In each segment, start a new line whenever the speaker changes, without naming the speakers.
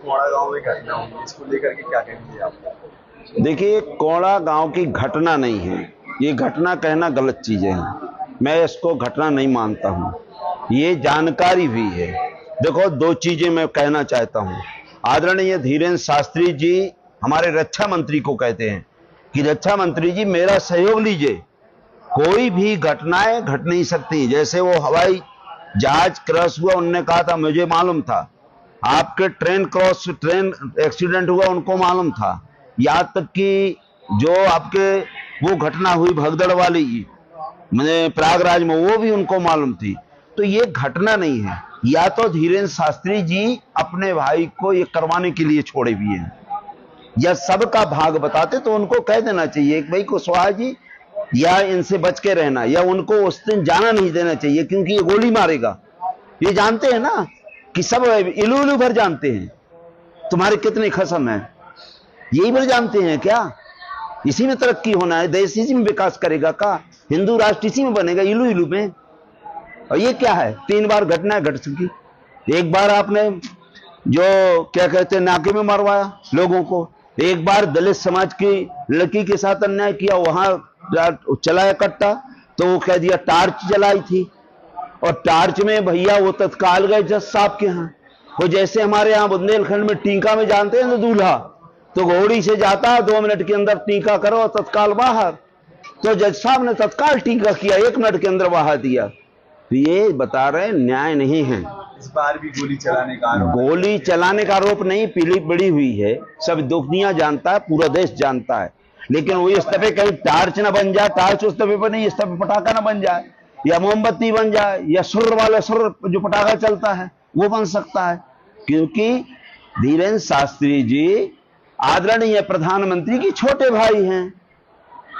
कोड़ा गांव में घटना हुई, इसको लेकर के क्या कहेंगे आप?
देखिए, कोड़ा गांव की घटना नहीं है, ये घटना कहना गलत चीजें हैं। मैं इसको घटना नहीं मानता हूं, ये जानकारी भी है। देखो, दो चीजें मैं कहना चाहता हूं। आदरणीय धीरेन्द्र शास्त्री जी हमारे रक्षा मंत्री को कहते हैं कि रक्षा मंत्री जी मेरा सहयोग लीजिए, कोई भी घटनाएं घट नहीं सकती। जैसे वो हवाई जहाज क्रैश हुआ, उनने कहा था मुझे मालूम था, आपके ट्रेन एक्सीडेंट हुआ उनको मालूम था, यहां तक कि जो आपके वो घटना हुई भगदड़ वाली मैंने प्रयागराज में, वो भी उनको मालूम थी। तो ये घटना नहीं है। या तो धीरेन्द्र शास्त्री जी अपने भाई को ये करवाने के लिए छोड़े हुए हैं, या सबका भाग बताते तो उनको कह देना चाहिए कि भाई कुशवाहा जी या इनसे बच के रहना, या उनको उस दिन जाना नहीं देना चाहिए, क्योंकि ये गोली मारेगा। ये जानते हैं ना कि सब इलू इलू भर जानते हैं, तुम्हारे कितने खसम है, यही भर जानते हैं क्या? इसी में तरक्की होना है, देश इसी में विकास करेगा का, हिंदू राष्ट्र इसी में बनेगा, इलू इलू में। और ये क्या है, 3 बार घटना घट चुकी। एक बार आपने जो क्या कहते हैं नाके में मरवाया लोगों को, एक बार दलित समाज की लड़की के साथ अन्याय किया, वहां चलाया कट्टा, तो वो कह दिया टार्च जलाई थी, और टार्च में भैया वो तत्काल गए जज साहब के यहाँ। वो जैसे हमारे यहाँ बुंदेलखंड में टीका में जानते हैं तो दूल्हा तो घोड़ी से जाता है, 2 मिनट के अंदर टीका करो और तत्काल बाहर। तो जज साहब ने तत्काल टीका किया, 1 मिनट के अंदर बाहर दिया। तो ये बता रहे न्याय नहीं है।
इस बार भी गोली चलाने का आरोप नहीं, पीली बड़ी हुई है, सब दुनिया जानता है, पूरा देश जानता है। लेकिन वो इस तरह कहीं टार्च ना बन जाए, टार्च उस तरह पर नहीं, इस तरह पटाखा ना बन जाए, या मोमबत्ती बन जाए, या सुर वाला सुर जो पटाखा चलता है वो बन सकता है। क्योंकि धीरेन्द्र शास्त्री जी आदरणीय प्रधानमंत्री के छोटे भाई हैं,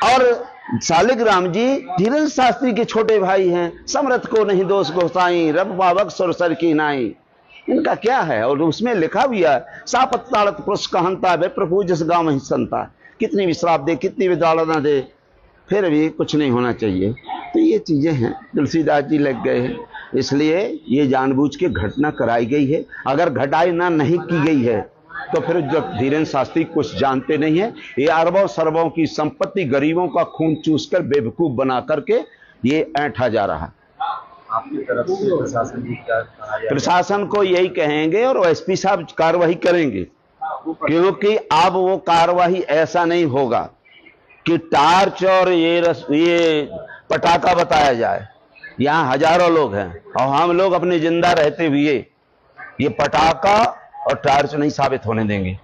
और शालिग्राम जी धीरेन्द्र शास्त्री के छोटे भाई हैं। समरथ को नहीं दोष गोसाई, रब बाबक सुर सर की नाई, इनका क्या है? और उसमें लिखा भी है, सापत्ताड़त पुरुष कहंता वे प्रभु जिस गांव ही संता। कितनी भी श्राप दे, कितनी भी दाड़ना दे, फिर भी कुछ नहीं होना चाहिए। तो ये चीजें हैं, तुलसीदास जी लग गए हैं, इसलिए ये जानबूझ के घटना कराई गई है। अगर घटाई ना नहीं की गई है तो फिर जब धीरेन्द्र शास्त्री कुछ जानते नहीं है, ये अरबों सरबों की संपत्ति गरीबों का खून चूसकर बेवकूफ बना करके ये ऐंठा जा रहा है। आपकी तरफ से प्रशासन की क्या कहा जाए?
प्रशासन को यही कहेंगे और एसपी साहब कार्रवाई करेंगे, क्योंकि अब वो कार्रवाई ऐसा नहीं होगा कि टार्च और ये पटाखा बताया जाए। यहाँ हजारों लोग हैं और हम लोग अपने जिंदा रहते हुए ये पटाखा और टार्च नहीं साबित होने देंगे।